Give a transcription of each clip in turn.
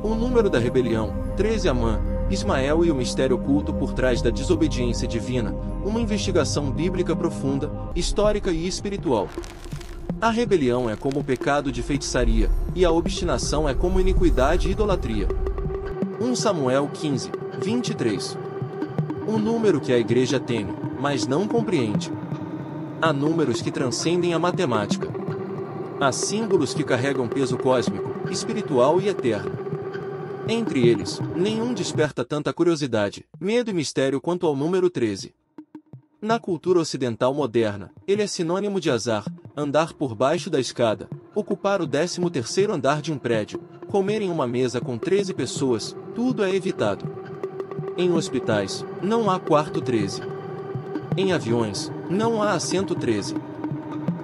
O número da rebelião, 13 Amã, Ismael e o mistério oculto por trás da desobediência divina, uma investigação bíblica profunda, histórica e espiritual. A rebelião é como o pecado de feitiçaria, e a obstinação é como iniquidade e idolatria. 1 Samuel 15, 23. Um número que a igreja teme, mas não compreende. Há números que transcendem a matemática. Há símbolos que carregam peso cósmico, espiritual e eterno. Entre eles, nenhum desperta tanta curiosidade, medo e mistério quanto ao número 13. Na cultura ocidental moderna, ele é sinônimo de azar, andar por baixo da escada, ocupar o 13º andar de um prédio, comer em uma mesa com 13 pessoas, tudo é evitado. Em hospitais, não há quarto 13. Em aviões, não há assento 13.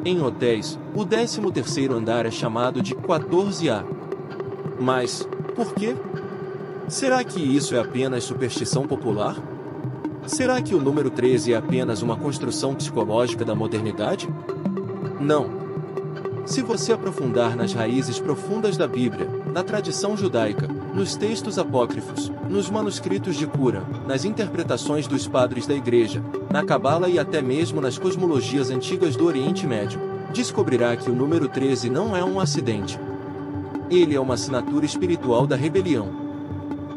Em hotéis, o 13º andar é chamado de 14A. Mas, por quê? Será que isso é apenas superstição popular? Será que o número 13 é apenas uma construção psicológica da modernidade? Não. Se você aprofundar nas raízes profundas da Bíblia, na tradição judaica, nos textos apócrifos, nos manuscritos de cura, nas interpretações dos padres da Igreja, na Cabala e até mesmo nas cosmologias antigas do Oriente Médio, descobrirá que o número 13 não é um acidente. Ele é uma assinatura espiritual da rebelião.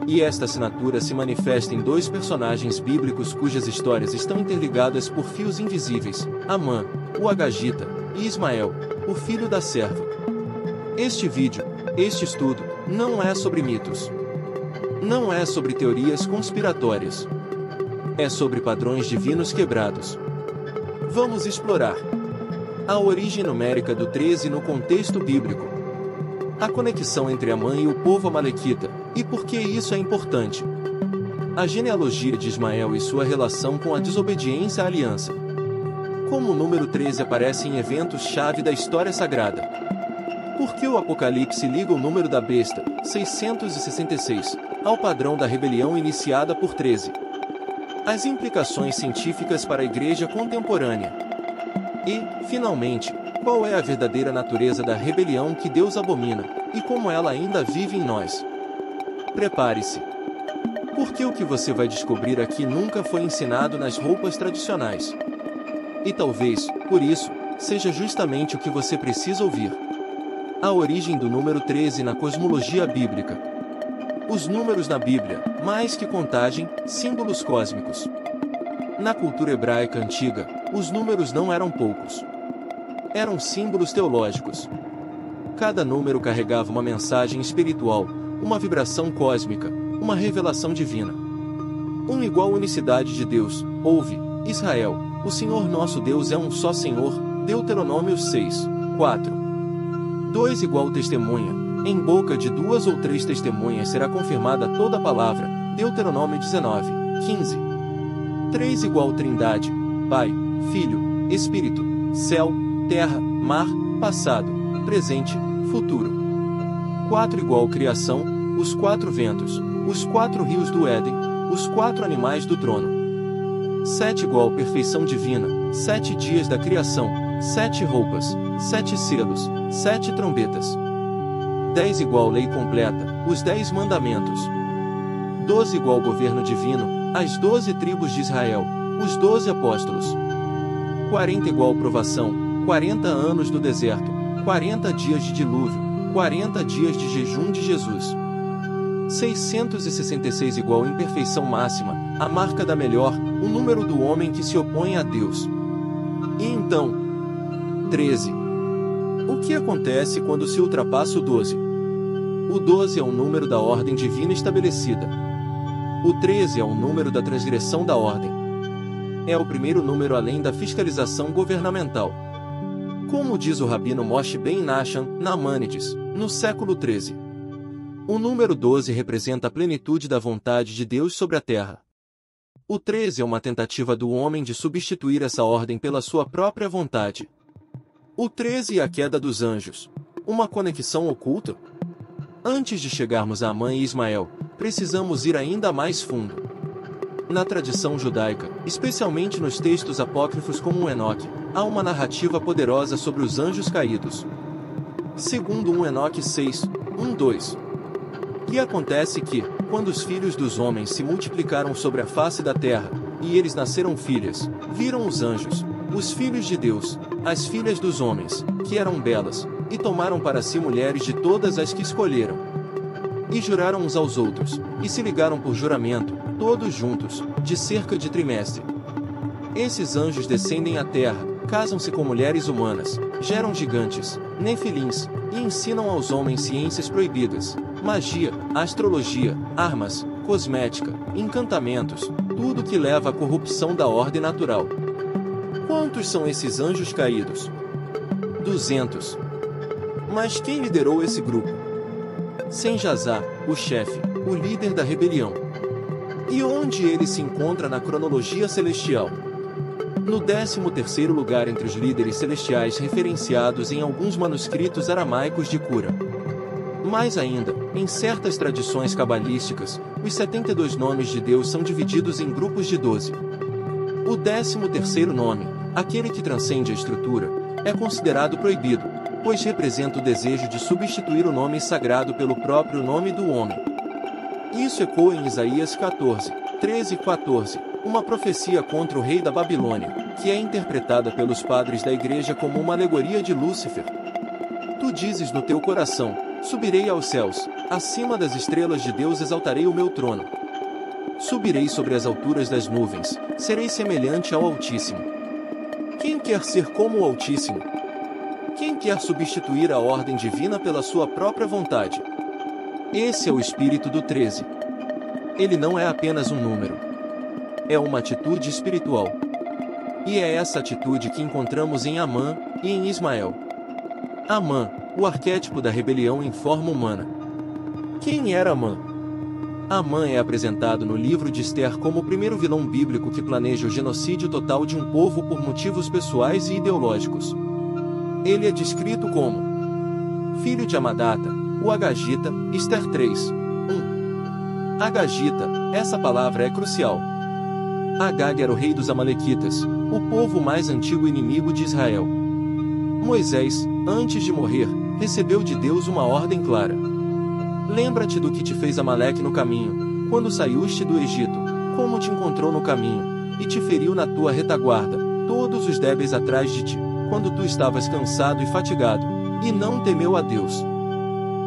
E esta assinatura se manifesta em dois personagens bíblicos cujas histórias estão interligadas por fios invisíveis: Amã, o Agagita, e Ismael, o filho da serva. Este vídeo, este estudo, não é sobre mitos. Não é sobre teorias conspiratórias. É sobre padrões divinos quebrados. Vamos explorar a origem numérica do 13 no contexto bíblico. A conexão entre Amã e o povo amalequita, e por que isso é importante. A genealogia de Ismael e sua relação com a desobediência à aliança. Como o número 13 aparece em eventos-chave da história sagrada. Por que o Apocalipse liga o número da besta, 666, ao padrão da rebelião iniciada por 13? As implicações científicas para a igreja contemporânea. E, finalmente, qual é a verdadeira natureza da rebelião que Deus abomina, e como ela ainda vive em nós? Prepare-se. Porque o que você vai descobrir aqui nunca foi ensinado nas roupas tradicionais. E talvez, por isso, seja justamente o que você precisa ouvir. A origem do número 13 na cosmologia bíblica. Os números na Bíblia, mais que contagem, símbolos cósmicos. Na cultura hebraica antiga, os números não eram poucos. Eram símbolos teológicos. Cada número carregava uma mensagem espiritual, uma vibração cósmica, uma revelação divina. Um igual unicidade de Deus, ouve, Israel, o Senhor nosso Deus é um só Senhor, Deuteronômio 6, 4. 2 igual testemunha, em boca de 2 ou 3 testemunhas será confirmada toda a palavra, Deuteronômio 19, 15. 3 igual trindade, Pai, Filho, Espírito, céu, terra, mar, passado, presente, futuro. 4 igual criação, os 4 ventos, os 4 rios do Éden, os 4 animais do trono. 7 igual perfeição divina, 7 dias da criação, 7 roupas, 7 selos, 7 trombetas. 10 igual lei completa, os 10 mandamentos. 12 igual governo divino, as 12 tribos de Israel, os 12 apóstolos. 40 igual provação, 40 anos do deserto, 40 dias de dilúvio, 40 dias de jejum de Jesus. 666 igual imperfeição máxima, a marca da melhor, o número do homem que se opõe a Deus. E então, 13. O que acontece quando se ultrapassa o 12? O 12 é o número da ordem divina estabelecida. O 13 é o número da transgressão da ordem. É o primeiro número além da fiscalização governamental. Como diz o rabino Moshe Ben Nachman, Namanides, no século XIII. O número 12 representa a plenitude da vontade de Deus sobre a terra. O 13 é uma tentativa do homem de substituir essa ordem pela sua própria vontade. O 13 e a queda dos anjos. Uma conexão oculta? Antes de chegarmos a Amã e Ismael, precisamos ir ainda mais fundo. Na tradição judaica, especialmente nos textos apócrifos como o Enoque, há uma narrativa poderosa sobre os anjos caídos. Segundo 1 Enoque 6, 1-2. E acontece que, quando os filhos dos homens se multiplicaram sobre a face da terra, e eles nasceram filhas, viram os anjos, os filhos de Deus, as filhas dos homens, que eram belas, e tomaram para si mulheres de todas as que escolheram. E juraram uns aos outros, e se ligaram por juramento, todos juntos, de cerca de trimestre. Esses anjos descendem à terra, casam-se com mulheres humanas, geram gigantes, nefilins, e ensinam aos homens ciências proibidas, magia, astrologia, armas, cosmética, encantamentos, tudo que leva à corrupção da ordem natural. Quantos são esses anjos caídos? 200. Mas quem liderou esse grupo? Senjazá, o chefe, o líder da rebelião. E onde ele se encontra na cronologia celestial? No 13º lugar entre os líderes celestiais referenciados em alguns manuscritos aramaicos de Cura. Mais ainda, em certas tradições cabalísticas, os 72 nomes de Deus são divididos em grupos de 12. O 13º nome, aquele que transcende a estrutura, é considerado proibido, pois representa o desejo de substituir o nome sagrado pelo próprio nome do homem. Isso ecoa em Isaías 14, 13 e 14, uma profecia contra o rei da Babilônia, que é interpretada pelos padres da igreja como uma alegoria de Lúcifer. Tu dizes no teu coração: subirei aos céus, acima das estrelas de Deus exaltarei o meu trono. Subirei sobre as alturas das nuvens, serei semelhante ao Altíssimo. Quem quer ser como o Altíssimo? Quem quer substituir a ordem divina pela sua própria vontade? Esse é o espírito do 13. Ele não é apenas um número. É uma atitude espiritual. E é essa atitude que encontramos em Amã e em Ismael. Amã, o arquétipo da rebelião em forma humana. Quem era Amã? Amã é apresentado no livro de Esther como o primeiro vilão bíblico que planeja o genocídio total de um povo por motivos pessoais e ideológicos. Ele é descrito como filho de Amadata, o Agagita, Esther 3, 1. Agagita, essa palavra é crucial. Agag era o rei dos Amalequitas, o povo mais antigo inimigo de Israel. Moisés, antes de morrer, recebeu de Deus uma ordem clara. Lembra-te do que te fez Amaleque no caminho, quando saíste do Egito, como te encontrou no caminho, e te feriu na tua retaguarda, todos os débeis atrás de ti, quando tu estavas cansado e fatigado, e não temeu a Deus.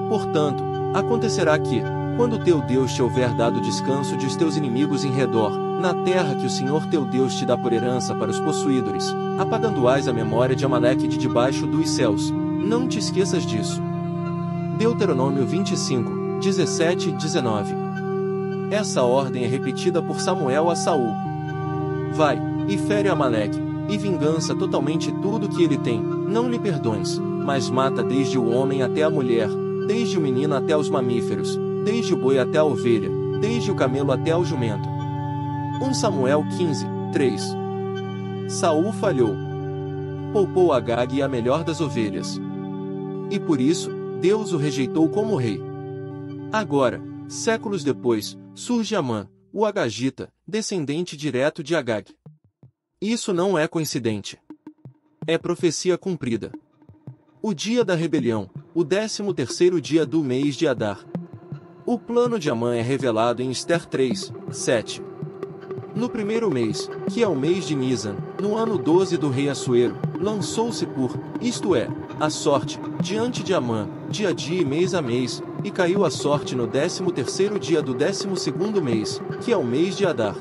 Portanto, acontecerá que, quando teu Deus te houver dado descanso de os teus inimigos em redor, na terra que o Senhor teu Deus te dá por herança para os possuidores, apagando-ás a memória de Amaleque de debaixo dos céus, não te esqueças disso. Deuteronômio 25, 17 e 19. Essa ordem é repetida por Samuel a Saul. Vai, e fere Amaleque, e vingança totalmente tudo que ele tem, não lhe perdões, mas mata desde o homem até a mulher, desde o menino até os mamíferos, desde o boi até a ovelha, desde o camelo até ao jumento. 1 Samuel 15, 3. Saul falhou. Poupou Agag e a melhor das ovelhas. E por isso, Deus o rejeitou como rei. Agora, séculos depois, surge Amã, o Agagita, descendente direto de Agag. Isso não é coincidente. É profecia cumprida. O dia da rebelião, o 13º dia do mês de Adar. O plano de Amã é revelado em Esther 3, 7. No primeiro mês, que é o mês de Nisan, no ano 12 do rei Assuero, lançou-se isto é, a sorte, diante de Amã, dia a dia e mês a mês, e caiu a sorte no 13º dia do 12º mês, que é o mês de Adar.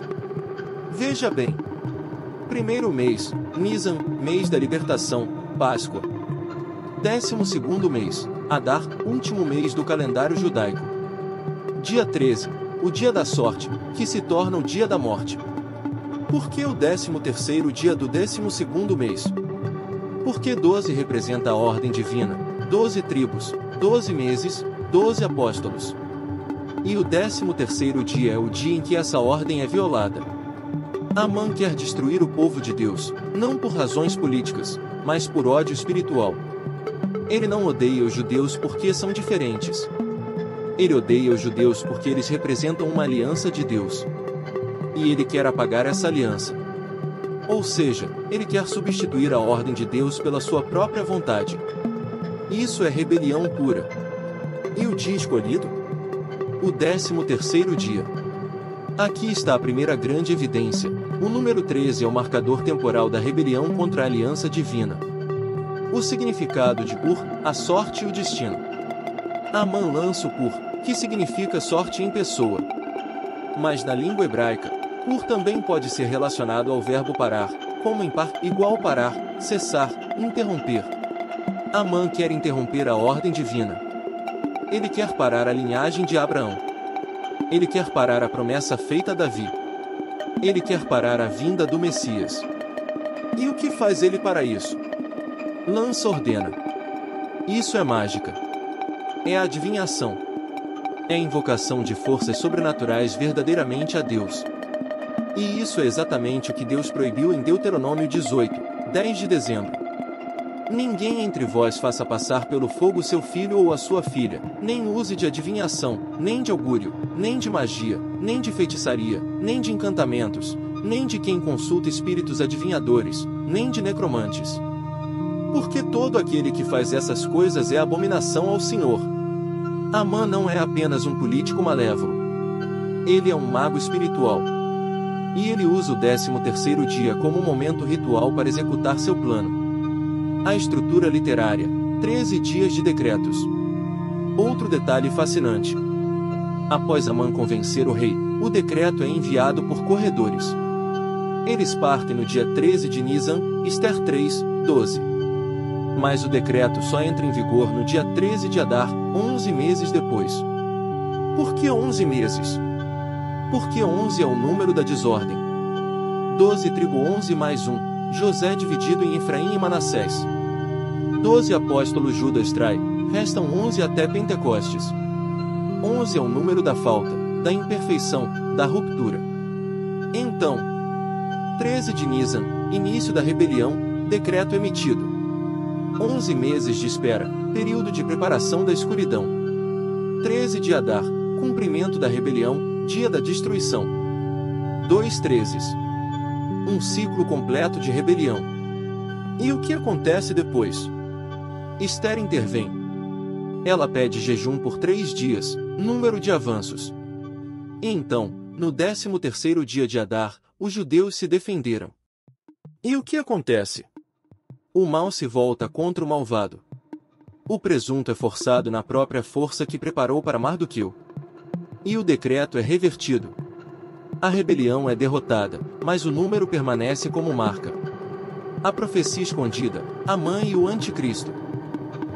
Veja bem. Primeiro mês, Nisan, mês da libertação, Páscoa. 12º mês, Adar, último mês do calendário judaico. Dia 13, o dia da sorte, que se torna o dia da morte. Por que o 13º dia do 12º mês? Porque 12 representa a ordem divina, 12 tribos, 12 meses, 12 apóstolos. E o 13º dia é o dia em que essa ordem é violada. Amã quer destruir o povo de Deus, não por razões políticas, mas por ódio espiritual. Ele não odeia os judeus porque são diferentes. Ele odeia os judeus porque eles representam uma aliança de Deus. E ele quer apagar essa aliança. Ou seja, ele quer substituir a ordem de Deus pela sua própria vontade. Isso é rebelião pura. E o dia escolhido? O 13º dia. Aqui está a primeira grande evidência. O número 13 é o marcador temporal da rebelião contra a aliança divina. O significado de Ur, a sorte e o destino. Amã lança o Ur, que significa sorte em pessoa. Mas na língua hebraica, Ur também pode ser relacionado ao verbo parar, como em par, igual parar, cessar, interromper. Amã quer interromper a ordem divina. Ele quer parar a linhagem de Abraão. Ele quer parar a promessa feita a Davi. Ele quer parar a vinda do Messias. E o que faz ele para isso? Lança ordena. Isso é mágica. É a adivinhação. É a invocação de forças sobrenaturais verdadeiramente a Deus. E isso é exatamente o que Deus proibiu em Deuteronômio 18, 10 de dezembro. Ninguém entre vós faça passar pelo fogo seu filho ou a sua filha, nem use de adivinhação, nem de augúrio, nem de magia, nem de feitiçaria, nem de encantamentos, nem de quem consulta espíritos adivinhadores, nem de necromantes. Porque todo aquele que faz essas coisas é abominação ao Senhor. Amã não é apenas um político malévolo. Ele é um mago espiritual. E ele usa o 13º dia como um momento ritual para executar seu plano. A estrutura literária, 13 dias de decretos. Outro detalhe fascinante. Após Amã convencer o rei, o decreto é enviado por corredores. Eles partem no dia 13 de Nisan, Ester 3, 12. Mas o decreto só entra em vigor no dia 13 de Adar, 11 meses depois. Por que 11 meses? Porque 11 é o número da desordem. 12 tribo 11 mais 1. José dividido em Efraim e Manassés. 12 apóstolos Judas trai, restam 11 até Pentecostes. 11 é o número da falta, da imperfeição, da ruptura. Então, 13 de Nisan, início da rebelião, decreto emitido. 11 meses de espera, período de preparação da escuridão. 13 de Adar, cumprimento da rebelião, dia da destruição. 2 trezes. Um ciclo completo de rebelião. E o que acontece depois? Ester intervém. Ela pede jejum por 3 dias, número de avanços. E então, no 13º dia de Adar, os judeus se defenderam. E o que acontece? O mal se volta contra o malvado. O presunto é forçado na própria força que preparou para Mardoqueu. E o decreto é revertido. A rebelião é derrotada, mas o número permanece como marca. A profecia escondida, Amã e o anticristo.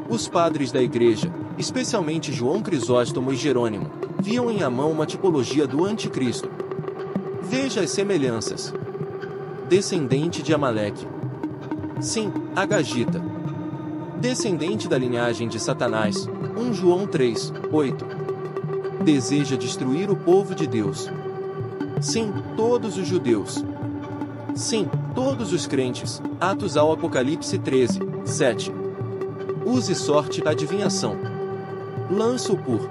Os padres da igreja, especialmente João Crisóstomo e Jerônimo, viam em Amã uma tipologia do anticristo. Veja as semelhanças. Descendente de Amaleque. Sim, Agagita. Descendente da linhagem de Satanás, 1 João 3, 8. Deseja destruir o povo de Deus. Sim, todos os judeus. Sim, todos os crentes. Atos ao Apocalipse 13, 7. Use sorte e adivinhação. Lança o pur.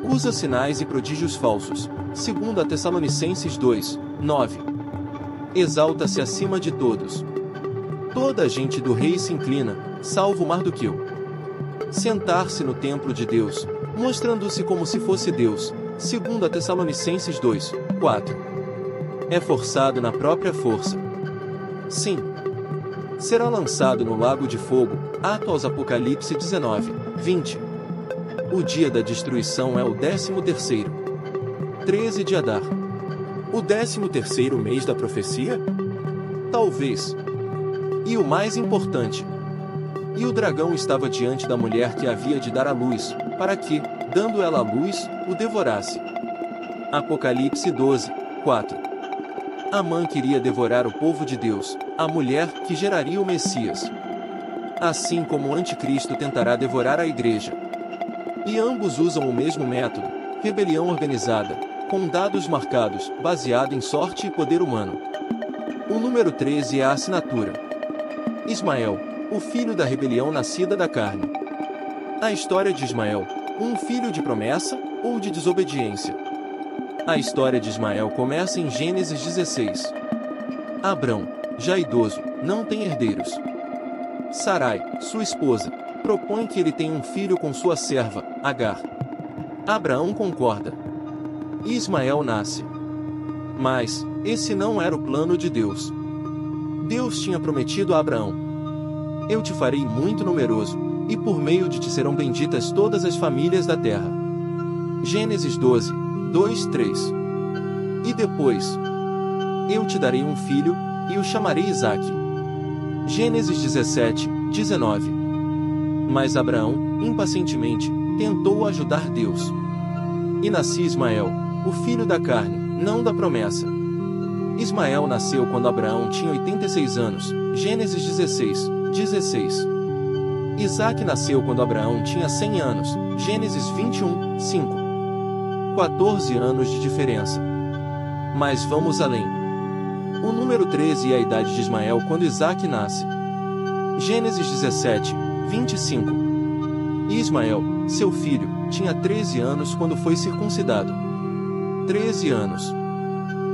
Usa sinais e prodígios falsos. 2 Tessalonicenses 2, 9. Exalta-se acima de todos. Toda a gente do rei se inclina, salvo Mardoqueu. Sentar-se no templo de Deus, mostrando-se como se fosse Deus. 2 Tessalonicenses 2, 4. É forçado na própria força. Sim. Será lançado no lago de fogo, Atos Apocalipse 19, 20. O dia da destruição é o 13º. 13 de Adar. O 13º mês da profecia? Talvez. E o mais importante. E o dragão estava diante da mulher que havia de dar à luz, para que, dando ela à luz, o devorasse. Apocalipse 12, 4. Amã queria devorar o povo de Deus, a mulher que geraria o Messias. Assim como o anticristo tentará devorar a igreja. E ambos usam o mesmo método, rebelião organizada, com dados marcados, baseado em sorte e poder humano. O número 13 é a assinatura. Ismael, o filho da rebelião nascida da carne. A história de Ismael, um filho de promessa ou de desobediência? A história de Ismael começa em Gênesis 16. Abrão, já idoso, não tem herdeiros. Sarai, sua esposa, propõe que ele tenha um filho com sua serva, Agar. Abraão concorda. E Ismael nasce. Mas, esse não era o plano de Deus. Deus tinha prometido a Abraão: eu te farei muito numeroso, e por meio de ti serão benditas todas as famílias da terra. Gênesis 12, 2, 3. E depois: eu te darei um filho, e o chamarei Isaque. Gênesis 17, 19. Mas Abraão, impacientemente, tentou ajudar Deus. E nascia Ismael, o filho da carne, não da promessa. Ismael nasceu quando Abraão tinha 86 anos, Gênesis 16, 16. Isaque nasceu quando Abraão tinha 100 anos, Gênesis 21, 5. 14 anos de diferença. Mas vamos além. O número 13 é a idade de Ismael quando Isaque nasce. Gênesis 17, 25. E Ismael, seu filho, tinha 13 anos quando foi circuncidado. 13 anos.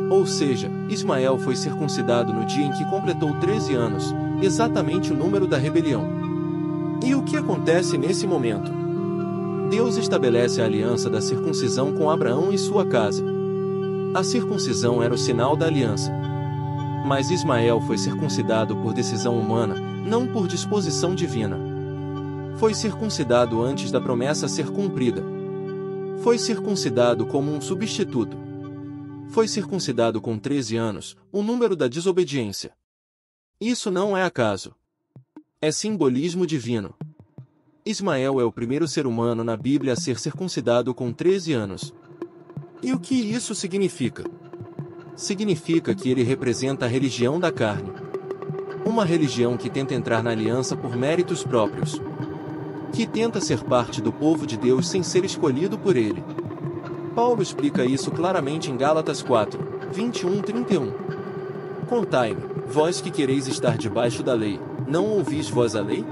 Ou seja, Ismael foi circuncidado no dia em que completou 13 anos, exatamente o número da rebelião. E o que acontece nesse momento? Deus estabelece a aliança da circuncisão com Abraão e sua casa. A circuncisão era o sinal da aliança. Mas Ismael foi circuncidado por decisão humana, não por disposição divina. Foi circuncidado antes da promessa ser cumprida. Foi circuncidado como um substituto. Foi circuncidado com 13 anos, o número da desobediência. Isso não é acaso. É simbolismo divino. Ismael é o primeiro ser humano na Bíblia a ser circuncidado com 13 anos. E o que isso significa? Significa que ele representa a religião da carne. Uma religião que tenta entrar na aliança por méritos próprios. Que tenta ser parte do povo de Deus sem ser escolhido por ele. Paulo explica isso claramente em Gálatas 4, 21-31. Contai-me, vós que quereis estar debaixo da lei, não ouvis vós a lei?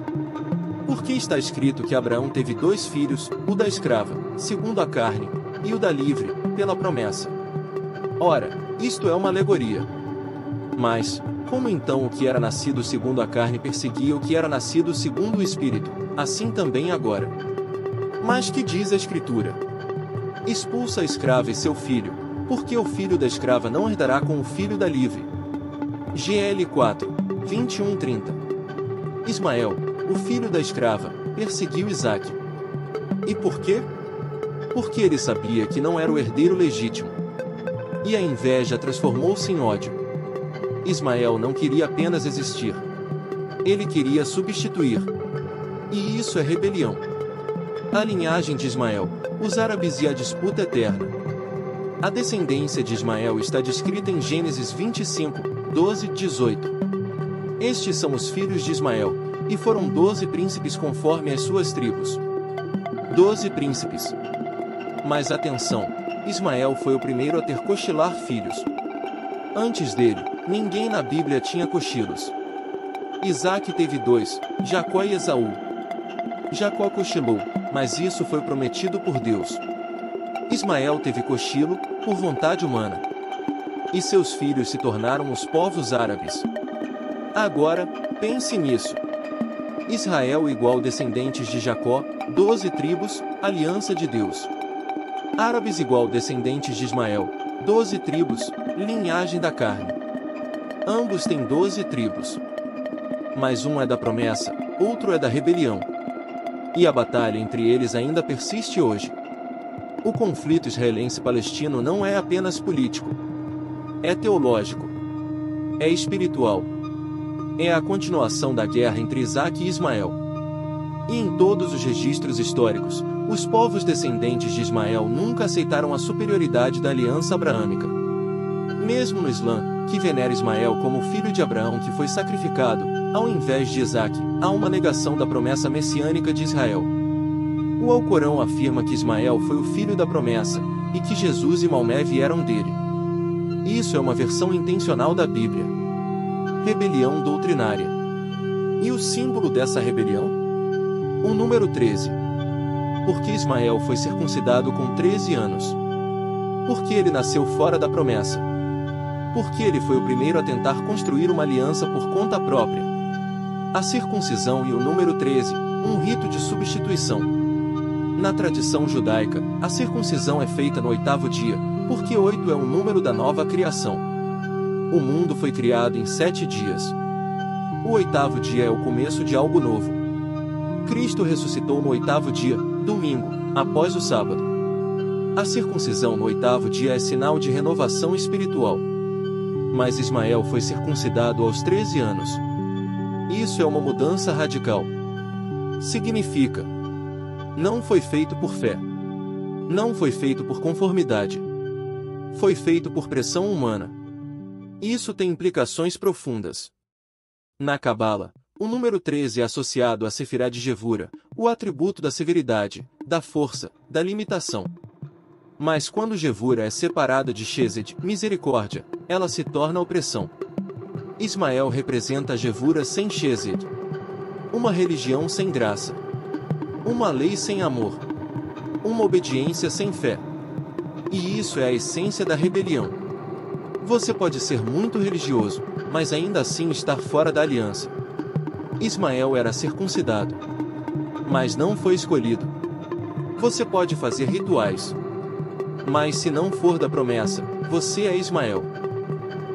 Porque está escrito que Abraão teve 2 filhos, o da escrava, segundo a carne, e o da livre, pela promessa. Ora, isto é uma alegoria. Mas, como então o que era nascido segundo a carne perseguia o que era nascido segundo o Espírito, assim também agora. Mas que diz a Escritura? Expulsa a escrava e seu filho, porque o filho da escrava não herdará com o filho da livre. GL 4, 21-30. Ismael, o filho da escrava, perseguiu Isaque. E por quê? Porque ele sabia que não era o herdeiro legítimo. E a inveja transformou-se em ódio. Ismael não queria apenas existir. Ele queria substituir. E isso é rebelião. A linhagem de Ismael, os árabes e a disputa eterna. A descendência de Ismael está descrita em Gênesis 25, 12-18. Estes são os filhos de Ismael, e foram 12 príncipes conforme as suas tribos. 12 príncipes. Mas atenção, Ismael foi o primeiro a ter cochilar filhos. Antes dele, ninguém na Bíblia tinha cochilos. Isaque teve 2, Jacó e Esaú. Jacó cochilou, mas isso foi prometido por Deus. Ismael teve cochilo, por vontade humana. E seus filhos se tornaram os povos árabes. Agora, pense nisso. Israel igual descendentes de Jacó, 12 tribos, aliança de Deus. Árabes igual descendentes de Ismael, 12 tribos, linhagem da carne. Ambos têm 12 tribos. Mas um é da promessa, outro é da rebelião. E a batalha entre eles ainda persiste hoje. O conflito israelense-palestino não é apenas político. É teológico. É espiritual. É a continuação da guerra entre Isaque e Ismael. E em todos os registros históricos, os povos descendentes de Ismael nunca aceitaram a superioridade da aliança abraâmica. Mesmo no Islã, que venera Ismael como filho de Abraão que foi sacrificado, ao invés de Isaque, há uma negação da promessa messiânica de Israel. O Alcorão afirma que Ismael foi o filho da promessa, e que Jesus e Maomé vieram dele. Isso é uma versão intencional da Bíblia. Rebelião doutrinária. E o símbolo dessa rebelião? O número 13. Porque Ismael foi circuncidado com 13 anos. Porque ele nasceu fora da promessa. Porque ele foi o primeiro a tentar construir uma aliança por conta própria. A circuncisão e o número 13, um rito de substituição. Na tradição judaica, a circuncisão é feita no 8º dia, porque 8 é o número da nova criação. O mundo foi criado em 7 dias. O 8º dia é o começo de algo novo. Cristo ressuscitou no 8º dia, domingo, após o sábado. A circuncisão no 8º dia é sinal de renovação espiritual. Mas Ismael foi circuncidado aos 13 anos. Isso é uma mudança radical. Significa: não foi feito por fé. Não foi feito por conformidade. Foi feito por pressão humana. Isso tem implicações profundas. Na Cabala, o número 13 é associado a Sefirá de Gevura, o atributo da severidade, da força, da limitação. Mas quando Gevura é separada de Chesed, misericórdia, ela se torna opressão. Ismael representa a Gevura sem Chesed. Uma religião sem graça. Uma lei sem amor. Uma obediência sem fé. E isso é a essência da rebelião. Você pode ser muito religioso, mas ainda assim estar fora da aliança. Ismael era circuncidado, mas não foi escolhido. Você pode fazer rituais, mas se não for da promessa, você é Ismael.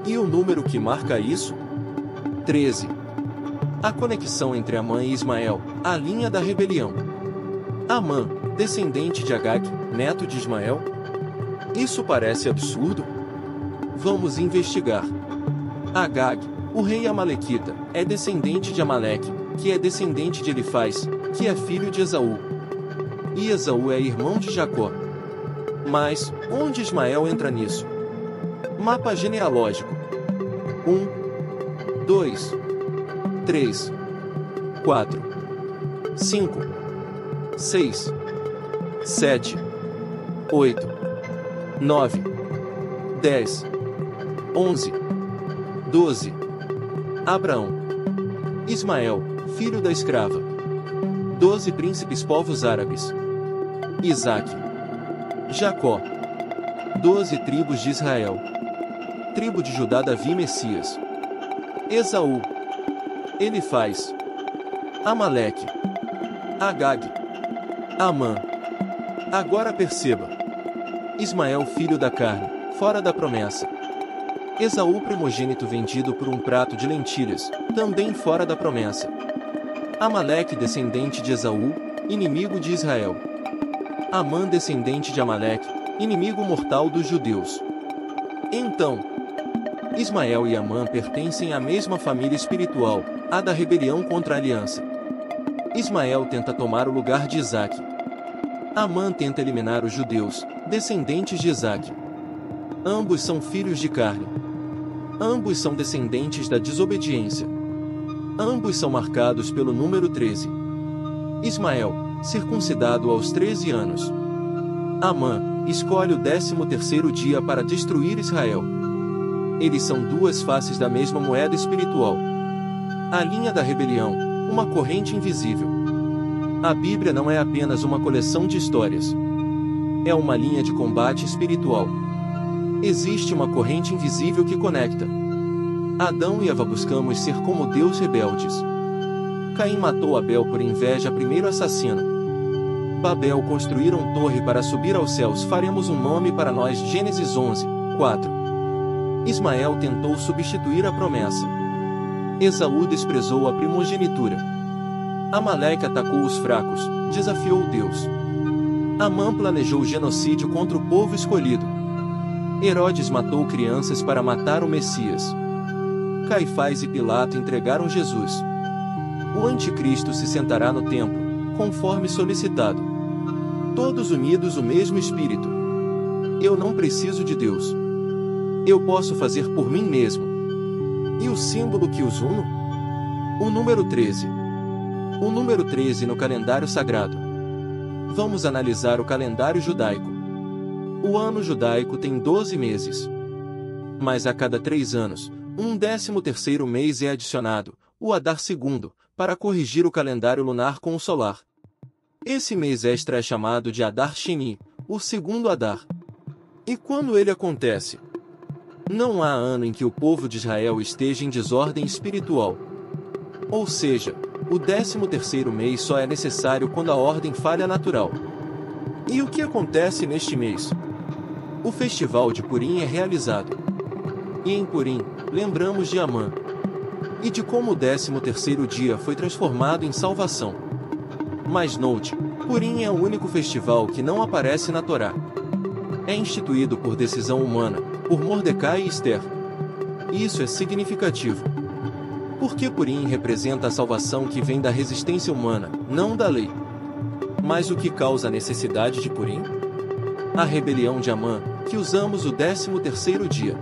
E o número que marca isso? 13. A conexão entre Amã e Ismael, a linha da rebelião. Amã, descendente de Agag, neto de Ismael? Isso parece absurdo? Vamos investigar. Agag, o rei amalequita, é descendente de Amaleque, que é descendente de Elifaz, que é filho de Esaú. E Esaú é irmão de Jacó. Mas, onde Ismael entra nisso? Mapa genealógico. 1, 2, 3, 4, 5, 6, 7, 8, 9, 10, 11, 12. Abraão. Ismael, filho da escrava. 12 príncipes povos árabes. Isaque. Jacó. 12 tribos de Israel. Tribo de Judá, Davi, Messias. Esaú. Elifaz. Amaleque. Agag. Amã. Agora perceba. Ismael, filho da carne, fora da promessa. Esaú, primogênito, vendido por um prato de lentilhas, também fora da promessa. Amaleque, descendente de Esaú, inimigo de Israel. Amã, descendente de Amaleque, inimigo mortal dos judeus. Então, Ismael e Amã pertencem à mesma família espiritual, a da rebelião contra a aliança. Ismael tenta tomar o lugar de Isaque. Amã tenta eliminar os judeus, descendentes de Isaque. Ambos são filhos de carne. Ambos são descendentes da desobediência. Ambos são marcados pelo número 13. Ismael, circuncidado aos 13 anos. Amã, escolhe o 13º dia para destruir Israel. Eles são duas faces da mesma moeda espiritual. A linha da rebelião, uma corrente invisível. A Bíblia não é apenas uma coleção de histórias. É uma linha de combate espiritual. Existe uma corrente invisível que conecta. Adão e Eva buscamos ser como Deus, rebeldes. Caim matou Abel por inveja, primeiro assassino. Babel construíram torre para subir aos céus, faremos um nome para nós. Gênesis 11, 4. Ismael tentou substituir a promessa. Esaú desprezou a primogenitura. Amaleque atacou os fracos, desafiou Deus. Amã planejou genocídio contra o povo escolhido. Herodes matou crianças para matar o Messias. Caifás e Pilato entregaram Jesus. O anticristo se sentará no templo, conforme solicitado. Todos unidos o mesmo Espírito. Eu não preciso de Deus. Eu posso fazer por mim mesmo. E o símbolo que os uno? O número 13. O número 13 no calendário sagrado. Vamos analisar o calendário judaico. O ano judaico tem 12 meses. Mas a cada 3 anos, um 13º mês é adicionado, o Adar II, para corrigir o calendário lunar com o solar. Esse mês extra é chamado de Adar Sheni, o segundo Adar. E quando ele acontece? Não há ano em que o povo de Israel esteja em desordem espiritual. Ou seja, o 13º mês só é necessário quando a ordem falha natural. E o que acontece neste mês? O festival de Purim é realizado. E em Purim, lembramos de Amã. E de como o 13º dia foi transformado em salvação. Mas note, Purim é o único festival que não aparece na Torá. É instituído por decisão humana, por Mordecai e Ester. Isso é significativo. Porque Purim representa a salvação que vem da resistência humana, não da lei. Mas o que causa a necessidade de Purim? A rebelião de Amã, que usamos o 13º dia.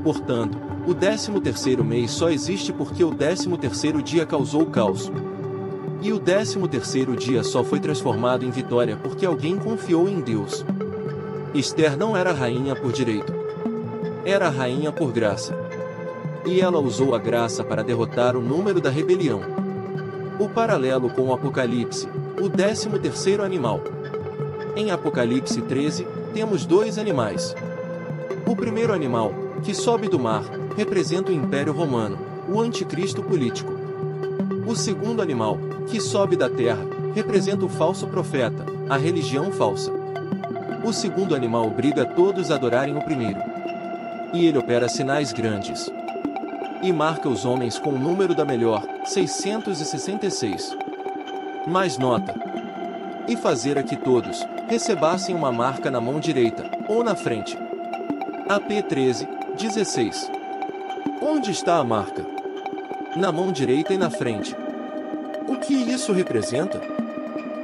Portanto, o 13º mês só existe porque o 13º dia causou caos. E o 13º dia só foi transformado em vitória porque alguém confiou em Deus. Ester não era rainha por direito. Era rainha por graça. E ela usou a graça para derrotar o número da rebelião. O paralelo com o Apocalipse, o 13º animal. Em Apocalipse 13, temos 2 animais. O primeiro animal, que sobe do mar, representa o Império Romano, o anticristo político. O segundo animal, que sobe da terra, representa o falso profeta, a religião falsa. O segundo animal obriga todos a adorarem o primeiro. E ele opera sinais grandes. E marca os homens com o número da melhor, 666. Mas nota. E fazer a que todos recebassem uma marca na mão direita, ou na frente. AP 13, 16. Onde está a marca? Na mão direita e na frente. O que isso representa?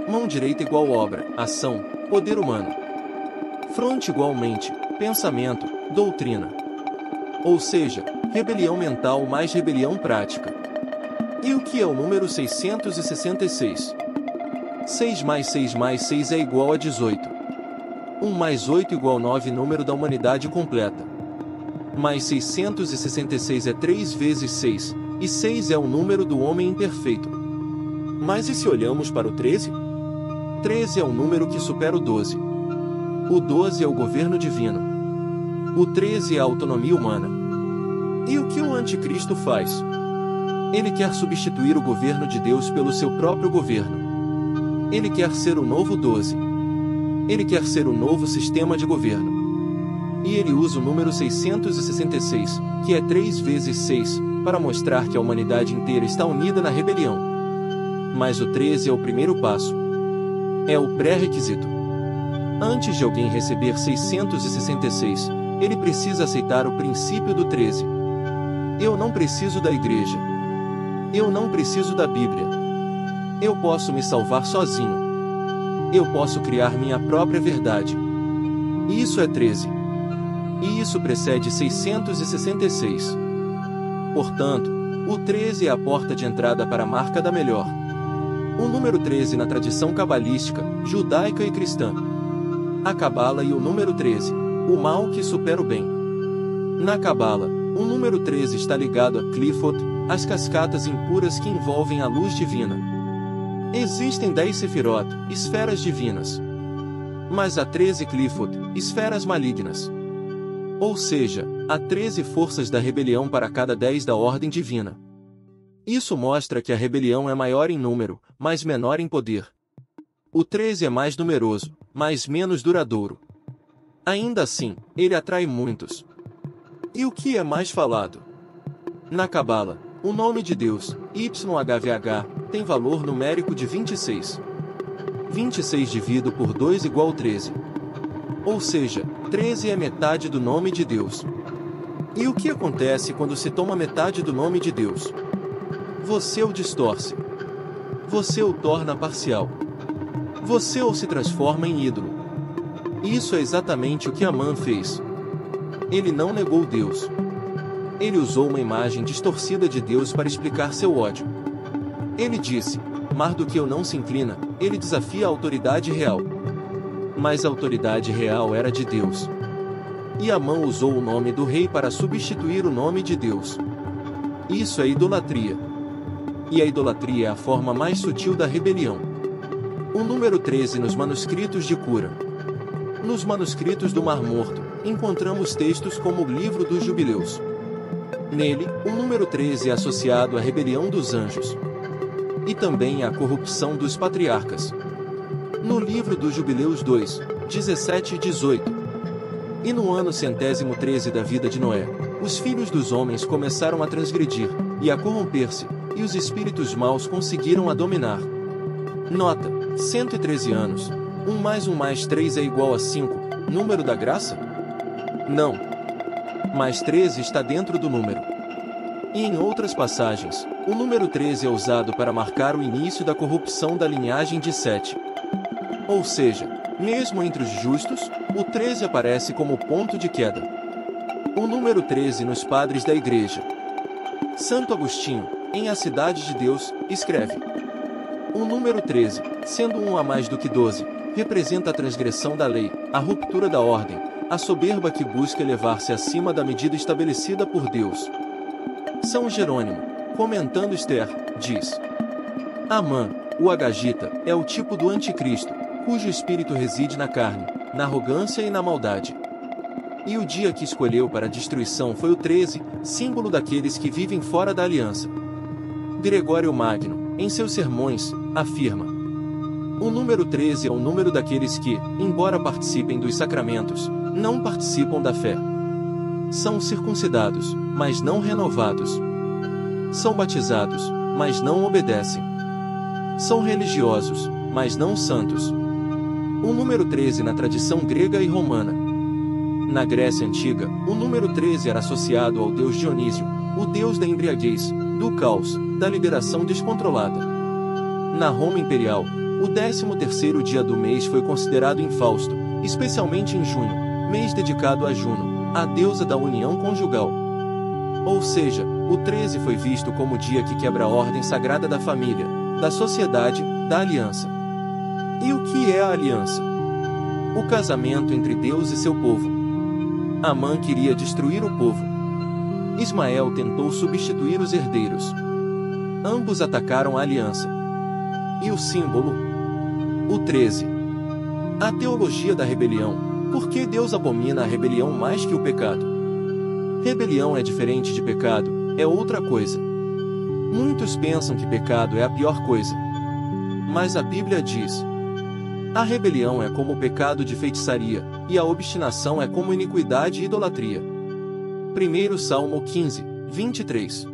Mão direita igual obra, ação, poder humano. Fronte igualmente, pensamento, doutrina. Ou seja, rebelião mental mais rebelião prática. E o que é o número 666? 6 mais 6 mais 6 é igual a 18. 1 mais 8 igual 9, número da humanidade completa. Mais 666 é 3 vezes 6, e 6 é o número do homem imperfeito. Mas e se olhamos para o 13? 13 é um número que supera o 12. O 12 é o governo divino. O 13 é a autonomia humana. E o que o anticristo faz? Ele quer substituir o governo de Deus pelo seu próprio governo. Ele quer ser o novo 12. Ele quer ser o novo sistema de governo. E ele usa o número 666, que é 3 vezes 6, para mostrar que a humanidade inteira está unida na rebelião. Mas o 13 é o primeiro passo. É o pré-requisito. Antes de alguém receber 666, ele precisa aceitar o princípio do 13. Eu não preciso da igreja. Eu não preciso da Bíblia. Eu posso me salvar sozinho. Eu posso criar minha própria verdade. Isso é 13. E isso precede 666. Portanto, o 13 é a porta de entrada para a marca da melhor. O número 13 na tradição cabalística, judaica e cristã. A Cabala e o número 13, o mal que supera o bem. Na Cabala, o número 13 está ligado a Clifford, as cascatas impuras que envolvem a luz divina. Existem 10 Sefirot, esferas divinas. Mas há 13 Clifford, esferas malignas. Ou seja, há 13 forças da rebelião para cada 10 da ordem divina. Isso mostra que a rebelião é maior em número, mas menor em poder. O 13 é mais numeroso, mas menos duradouro. Ainda assim, ele atrai muitos. E o que é mais falado? Na Cabala, o nome de Deus, YHVH, tem valor numérico de 26. 26 dividido por 2 igual 13. Ou seja, 13 é metade do nome de Deus. E o que acontece quando se toma metade do nome de Deus? Você o distorce. Você o torna parcial. Você o se transforma em ídolo. Isso é exatamente o que Amã fez. Ele não negou Deus. Ele usou uma imagem distorcida de Deus para explicar seu ódio. Ele disse: Mardoqueu não se inclina, ele desafia a autoridade real. Mas a autoridade real era de Deus. E Amã usou o nome do rei para substituir o nome de Deus. Isso é idolatria. E a idolatria é a forma mais sutil da rebelião. O número 13 nos manuscritos de Cura. Nos manuscritos do Mar Morto, encontramos textos como o Livro dos Jubileus. Nele, o número 13 é associado à rebelião dos anjos. E também à corrupção dos patriarcas. No livro dos Jubileus 2, 17 e 18. E no ano 113 da vida de Noé, os filhos dos homens começaram a transgredir, e a corromper-se, e os espíritos maus conseguiram a dominar. Nota: 113 anos. 1 mais 3 é igual a 5, número da graça? Não. Mas 13 está dentro do número. E em outras passagens, o número 13 é usado para marcar o início da corrupção da linhagem de Sete. Ou seja, mesmo entre os justos, o 13 aparece como ponto de queda. O número 13 nos Padres da Igreja. Santo Agostinho, em A Cidade de Deus, escreve: o número 13, sendo um a mais do que 12, representa a transgressão da lei, a ruptura da ordem, a soberba que busca elevar-se acima da medida estabelecida por Deus. São Jerônimo, comentando Esther, diz: Amã, o Agagita, é o tipo do anticristo, cujo espírito reside na carne, na arrogância e na maldade. E o dia que escolheu para a destruição foi o 13, símbolo daqueles que vivem fora da aliança. Gregório Magno, em seus sermões, afirma: o número 13 é o número daqueles que, embora participem dos sacramentos, não participam da fé. São circuncidados, mas não renovados. São batizados, mas não obedecem. São religiosos, mas não santos. O número 13 na tradição grega e romana. Na Grécia Antiga, o número 13 era associado ao deus Dionísio, o deus da embriaguez, do caos, da liberação descontrolada. Na Roma Imperial, o 13º dia do mês foi considerado infausto, especialmente em junho, mês dedicado a Juno, a deusa da união conjugal. Ou seja, o 13 foi visto como o dia que quebra a ordem sagrada da família, da sociedade, da aliança. E o que é a aliança? O casamento entre Deus e seu povo. Amã queria destruir o povo. Ismael tentou substituir os herdeiros. Ambos atacaram a aliança. E o símbolo? O 13. A teologia da rebelião. Por que Deus abomina a rebelião mais que o pecado? Rebelião é diferente de pecado, é outra coisa. Muitos pensam que pecado é a pior coisa. Mas a Bíblia diz: a rebelião é como o pecado de feitiçaria, e a obstinação é como iniquidade e idolatria. 1 Salmo 15, 23.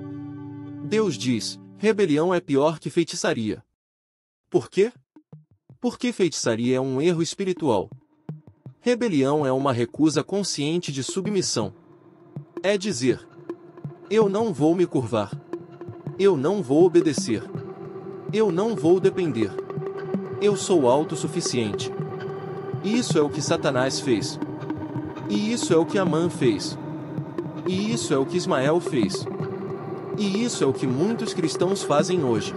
Deus diz: rebelião é pior que feitiçaria. Por quê? Porque feitiçaria é um erro espiritual. Rebelião é uma recusa consciente de submissão. É dizer: eu não vou me curvar. Eu não vou obedecer. Eu não vou depender. Eu sou autossuficiente. Isso é o que Satanás fez. E isso é o que Amã fez. E isso é o que Ismael fez. E isso é o que muitos cristãos fazem hoje.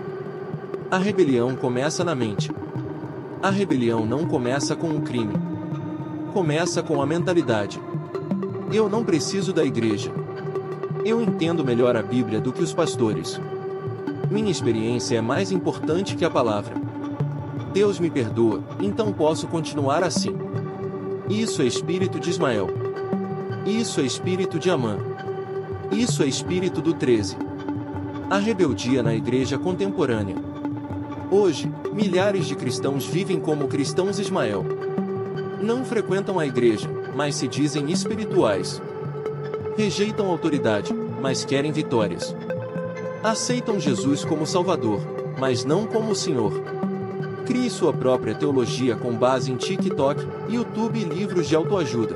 A rebelião começa na mente. A rebelião não começa com um crime. Começa com a mentalidade. Eu não preciso da igreja. Eu entendo melhor a Bíblia do que os pastores. Minha experiência é mais importante que a palavra. Deus me perdoa, então posso continuar assim. Isso é espírito de Ismael. Isso é espírito de Amã. Isso é espírito do 13. A rebeldia na igreja contemporânea. Hoje, milhares de cristãos vivem como cristãos Ismael. Não frequentam a igreja, mas se dizem espirituais. Rejeitam autoridade, mas querem vitórias. Aceitam Jesus como Salvador, mas não como Senhor. Crie sua própria teologia com base em TikTok, YouTube e livros de autoajuda.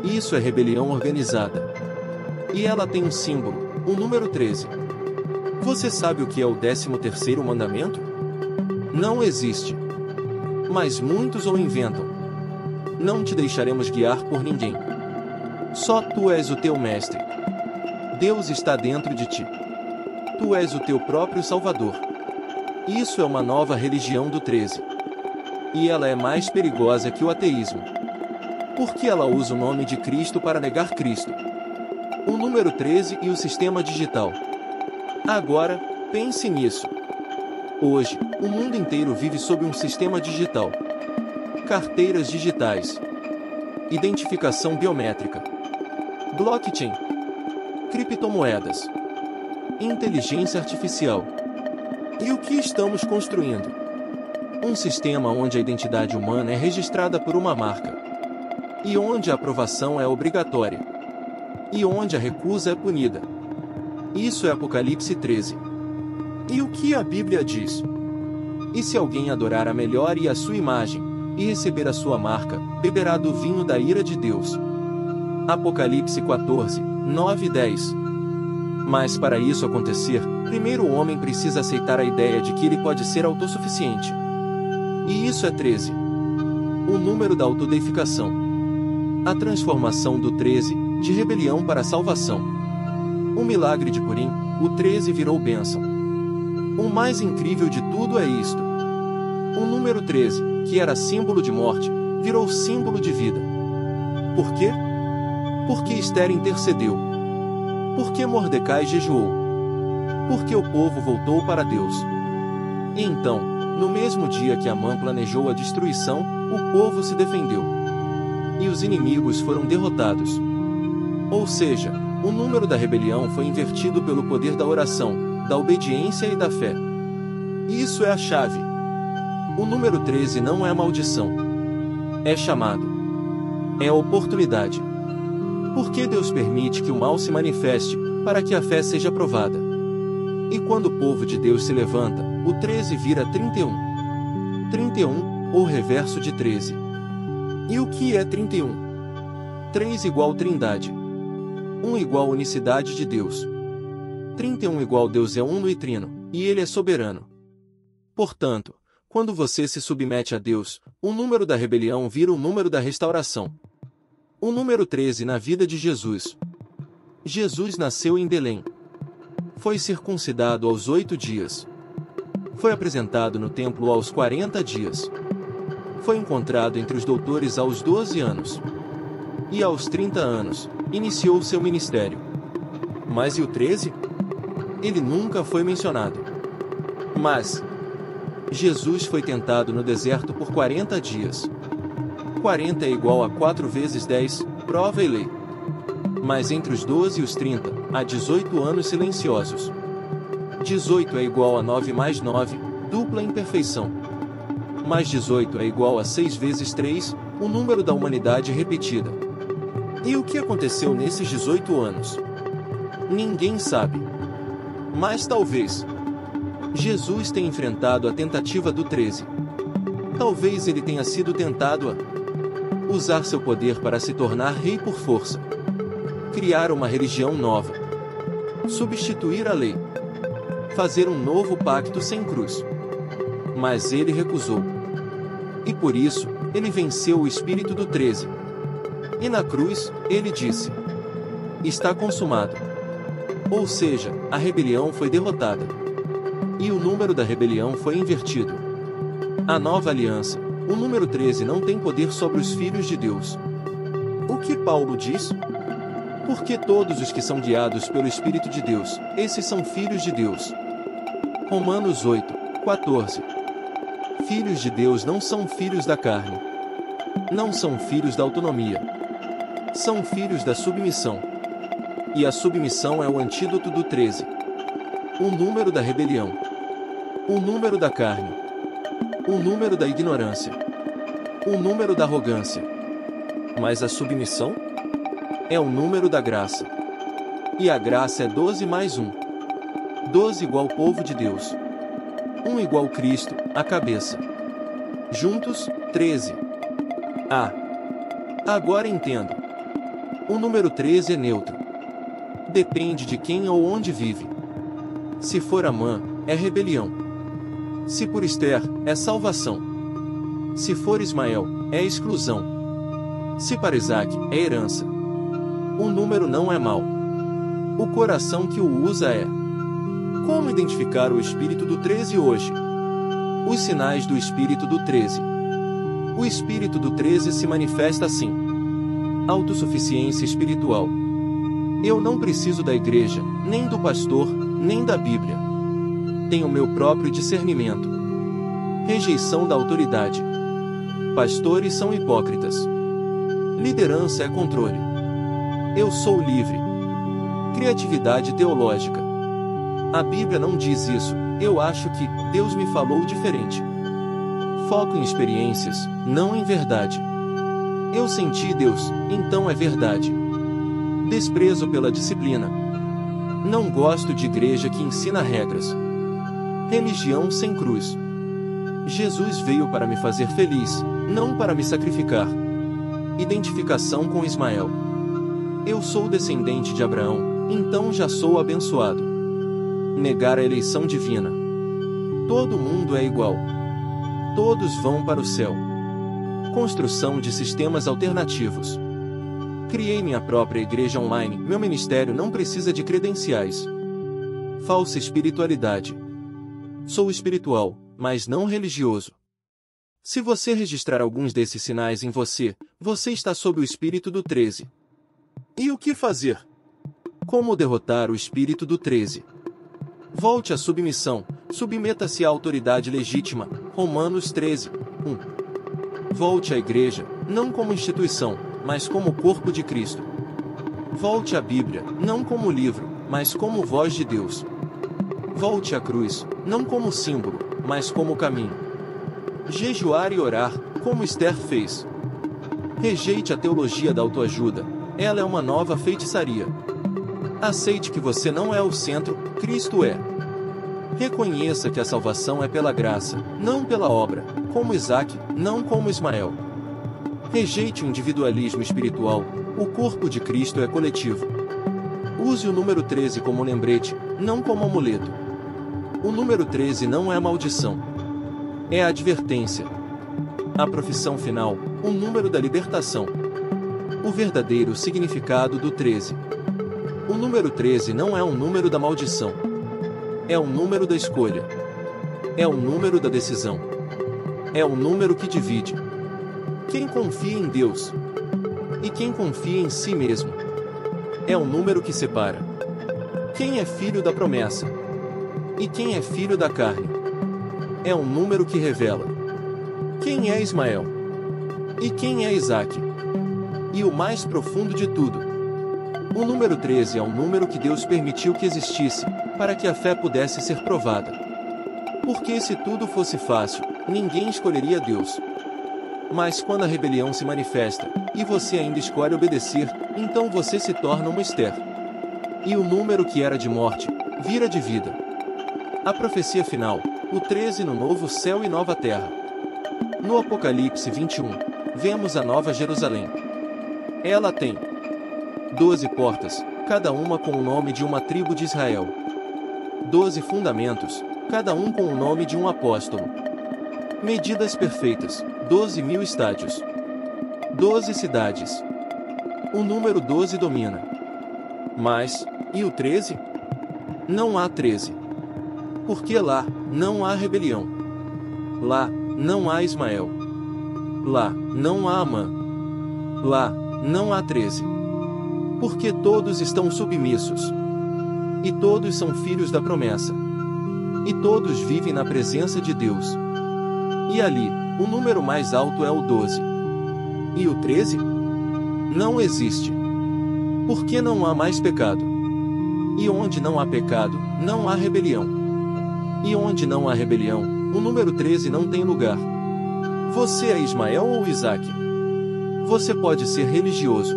Isso é rebelião organizada. E ela tem um símbolo, o número 13. Você sabe o que é o 13º mandamento? Não existe. Mas muitos o inventam. Não te deixaremos guiar por ninguém. Só tu és o teu mestre. Deus está dentro de ti. Tu és o teu próprio Salvador. Isso é uma nova religião do 13. E ela é mais perigosa que o ateísmo. Porque ela usa o nome de Cristo para negar Cristo. O número 13 e o sistema digital. Agora, pense nisso. Hoje, o mundo inteiro vive sob um sistema digital. Carteiras digitais. Identificação biométrica. Blockchain. Criptomoedas. Inteligência artificial. E o que estamos construindo? Um sistema onde a identidade humana é registrada por uma marca. E onde a aprovação é obrigatória. E onde a recusa é punida. Isso é Apocalipse 13. E o que a Bíblia diz? E se alguém adorar a melhor e a sua imagem, e receber a sua marca, beberá do vinho da ira de Deus. Apocalipse 14, 9 e 10. Mas para isso acontecer, primeiro o homem precisa aceitar a ideia de que ele pode ser autossuficiente. E isso é 13. O número da autodeificação. A transformação do 13, de rebelião para salvação. O milagre de Purim, o 13 virou bênção. O mais incrível de tudo é isto. O número 13, que era símbolo de morte, virou símbolo de vida. Por quê? Porque Esther intercedeu. Porque Mordecai jejuou. Porque o povo voltou para Deus. E então, no mesmo dia que Amã planejou a destruição, o povo se defendeu. E os inimigos foram derrotados. Ou seja, o número da rebelião foi invertido pelo poder da oração, da obediência e da fé. Isso é a chave. O número 13 não é maldição. É chamado. É oportunidade. Porque Deus permite que o mal se manifeste, para que a fé seja provada. E quando o povo de Deus se levanta, o 13 vira 31. 31, ou reverso de 13. E o que é 31? 3 igual Trindade. 1 igual unicidade de Deus. 31 igual Deus é uno e trino, e Ele é soberano. Portanto, quando você se submete a Deus, o número da rebelião vira o número da restauração. O número 13 na vida de Jesus. Jesus nasceu em Belém. Foi circuncidado aos 8 dias. Foi apresentado no templo aos 40 dias. Foi encontrado entre os doutores aos 12 anos. E aos 30 anos, iniciou seu ministério. Mas e o 13? Ele nunca foi mencionado. Mas Jesus foi tentado no deserto por 40 dias. 40 é igual a 4 vezes 10, prova e lei. Mas entre os 12 e os 30, há 18 anos silenciosos. 18 é igual a 9 mais 9, dupla imperfeição. Mais 18 é igual a 6 vezes 3, o número da humanidade repetida. E o que aconteceu nesses 18 anos? Ninguém sabe. Mas talvez Jesus tenha enfrentado a tentativa do 13. Talvez ele tenha sido tentado a usar seu poder para se tornar rei por força. Criar uma religião nova. Substituir a lei. Fazer um novo pacto sem cruz. Mas ele recusou. E por isso, ele venceu o espírito do 13. E na cruz, ele disse: está consumado. Ou seja, a rebelião foi derrotada. E o número da rebelião foi invertido. A nova aliança, o número 13 não tem poder sobre os filhos de Deus. O que Paulo diz? Porque todos os que são guiados pelo Espírito de Deus, esses são filhos de Deus. Romanos 8, 14. Filhos de Deus não são filhos da carne. Não são filhos da autonomia. São filhos da submissão. E a submissão é o antídoto do 13. O número da rebelião. O número da carne. O número da ignorância. O número da arrogância. Mas a submissão? É o número da graça. E a graça é 12 mais 1. 12 igual povo de Deus. 1 igual Cristo, a cabeça. Juntos, 13. Agora entendo. O número 13 é neutro. Depende de quem ou onde vive. Se for Amã, é rebelião. Se por Esther, é salvação. Se for Ismael, é exclusão. Se para Isaac, é herança. O número não é mau. O coração que o usa é. Como identificar o espírito do 13 hoje? Os sinais do espírito do 13. O espírito do 13 se manifesta assim. Autossuficiência espiritual. Eu não preciso da igreja, nem do pastor, nem da Bíblia. Tenho meu próprio discernimento. Rejeição da autoridade. Pastores são hipócritas. Liderança é controle. Eu sou livre. Criatividade teológica. A Bíblia não diz isso, eu acho que Deus me falou diferente. Foco em experiências, não em verdade. Eu senti Deus, então é verdade. Desprezo pela disciplina. Não gosto de igreja que ensina regras. Religião sem cruz. Jesus veio para me fazer feliz, não para me sacrificar. Identificação com Ismael. Eu sou descendente de Abraão, então já sou abençoado. Negar a eleição divina. Todo mundo é igual. Todos vão para o céu. Construção de sistemas alternativos. Criei minha própria igreja online. Meu ministério não precisa de credenciais. Falsa espiritualidade. Sou espiritual, mas não religioso. Se você registrar alguns desses sinais em você, você está sob o espírito do 13. E o que fazer? Como derrotar o espírito do 13? Volte à submissão, submeta-se à autoridade legítima, Romanos 13, 1. Volte à igreja, não como instituição, mas como corpo de Cristo. Volte à Bíblia, não como livro, mas como voz de Deus. Volte à cruz, não como símbolo, mas como caminho. Jejuar e orar, como Esther fez. Rejeite a teologia da autoajuda, ela é uma nova feitiçaria. Aceite que você não é o centro, Cristo é. Reconheça que a salvação é pela graça, não pela obra, como Isaac, não como Ismael. Rejeite o individualismo espiritual, o corpo de Cristo é coletivo. Use o número 13 como lembrete, não como amuleto. O número 13 não é maldição. É advertência. A profissão final, o número da libertação. O verdadeiro significado do 13. O número 13 não é um número da maldição. É um número da escolha. É um número da decisão. É um número que divide. Quem confia em Deus? E quem confia em si mesmo? É um número que separa. Quem é filho da promessa? E quem é filho da carne? É um número que revela. Quem é Ismael? E quem é Isaac? E o mais profundo de tudo. O número 13 é um número que Deus permitiu que existisse, para que a fé pudesse ser provada. Porque se tudo fosse fácil, ninguém escolheria Deus. Mas quando a rebelião se manifesta, e você ainda escolhe obedecer, então você se torna uma Esther. E o número que era de morte, vira de vida. A profecia final, o 13 no novo céu e nova terra. No Apocalipse 21, vemos a Nova Jerusalém. Ela tem 12 portas, cada uma com o nome de uma tribo de Israel. 12 fundamentos, cada um com o nome de um apóstolo. Medidas perfeitas, 12.000 estádios. 12 cidades. O número 12 domina. Mas, e o 13? Não há 13. Porque lá, não há rebelião. Lá, não há Ismael. Lá, não há Amã. Lá, não há 13. Porque todos estão submissos. E todos são filhos da promessa. E todos vivem na presença de Deus. E ali, o número mais alto é o 12. E o 13? Não existe. Porque não há mais pecado. E onde não há pecado, não há rebelião. E onde não há rebelião, o número 13 não tem lugar. Você é Ismael ou Isaac? Você pode ser religioso.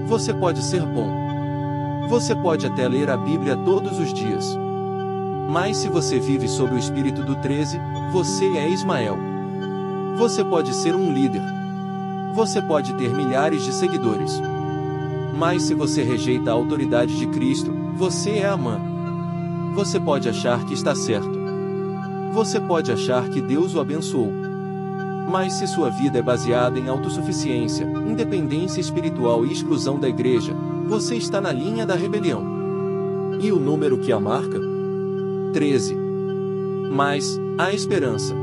Você pode ser bom. Você pode até ler a Bíblia todos os dias. Mas se você vive sob o espírito do 13, você é Ismael. Você pode ser um líder. Você pode ter milhares de seguidores. Mas se você rejeita a autoridade de Cristo, você é Amã. Você pode achar que está certo. Você pode achar que Deus o abençoou. Mas se sua vida é baseada em autossuficiência, independência espiritual e exclusão da igreja, você está na linha da rebelião. E o número que a marca? 13. Mas, há esperança.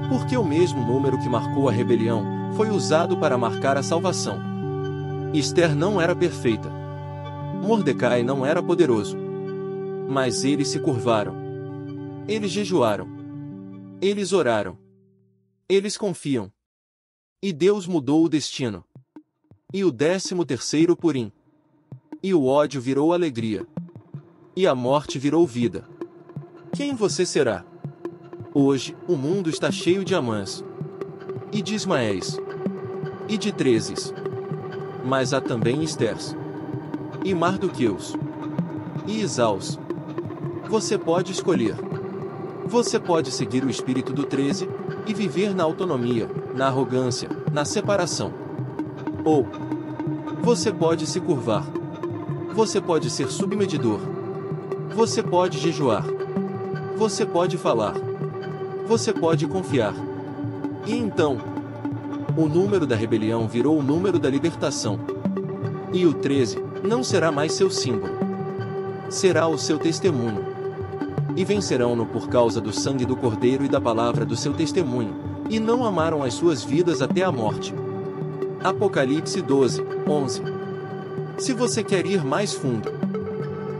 Porque o mesmo número que marcou a rebelião, foi usado para marcar a salvação. Esther não era perfeita. Mordecai não era poderoso. Mas eles se curvaram. Eles jejuaram. Eles oraram. Eles confiam. E Deus mudou o destino. E o 13º Purim. E o ódio virou alegria. E a morte virou vida. Quem você será? Hoje, o mundo está cheio de Amãs, e de Ismaéis, e de Trezes. Mas há também Estérs, e Mardoqueus, e Esaus. Você pode escolher. Você pode seguir o espírito do 13, e viver na autonomia, na arrogância, na separação. Ou você pode se curvar. Você pode ser submedidor. Você pode jejuar. Você pode falar. Você pode confiar. E então, o número da rebelião virou o número da libertação. E o 13 não será mais seu símbolo. Será o seu testemunho. E vencerão-no por causa do sangue do Cordeiro e da palavra do seu testemunho, e não amaram as suas vidas até a morte. Apocalipse 12, 11. Se você quer ir mais fundo,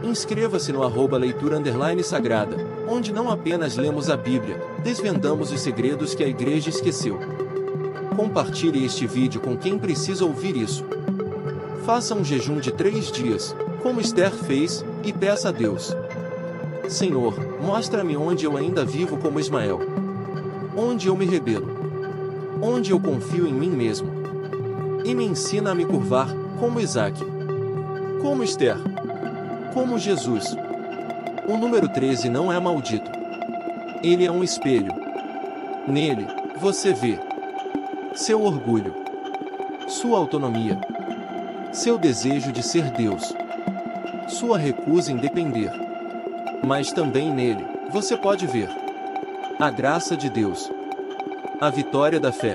inscreva-se no @leitura_sagrada, onde não apenas lemos a Bíblia, desvendamos os segredos que a igreja esqueceu. Compartilhe este vídeo com quem precisa ouvir isso. Faça um jejum de 3 dias, como Esther fez, e peça a Deus: Senhor, mostra-me onde eu ainda vivo como Ismael. Onde eu me rebelo. Onde eu confio em mim mesmo. E me ensina a me curvar, como Isaque. Como Esther. Como Jesus. O número 13 não é maldito. Ele é um espelho. Nele, você vê seu orgulho, sua autonomia, seu desejo de ser Deus, sua recusa em depender. Mas também nele, você pode ver a graça de Deus, a vitória da fé,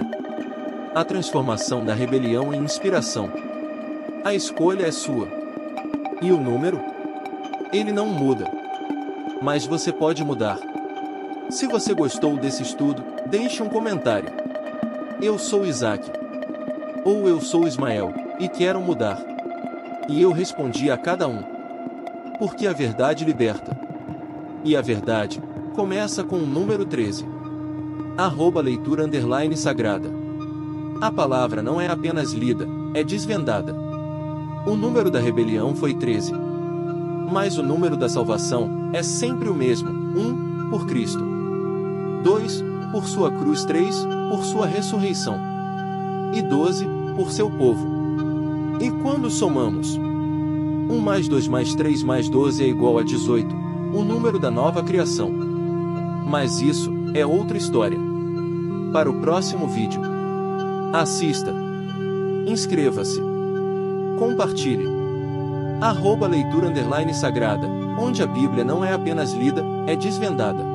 a transformação da rebelião em inspiração. A escolha é sua. E o número? Ele não muda. Mas você pode mudar. Se você gostou desse estudo, deixe um comentário. Eu sou Isaque. Ou eu sou Ismael, e quero mudar. E eu respondi a cada um. Porque a verdade liberta. E a verdade começa com o número 13. @leitura_sagrada. A palavra não é apenas lida, é desvendada. O número da rebelião foi 13. Mas o número da salvação é sempre o mesmo: 1, por Cristo. 2, por sua cruz. 3, por sua ressurreição. E 12, por seu povo. E quando somamos 1 mais 2 mais 3 mais 12 é igual a 18, o número da nova criação. Mas isso é outra história. Para o próximo vídeo, assista, inscreva-se, compartilhe. @leitura_sagrada, onde a Bíblia não é apenas lida, é desvendada.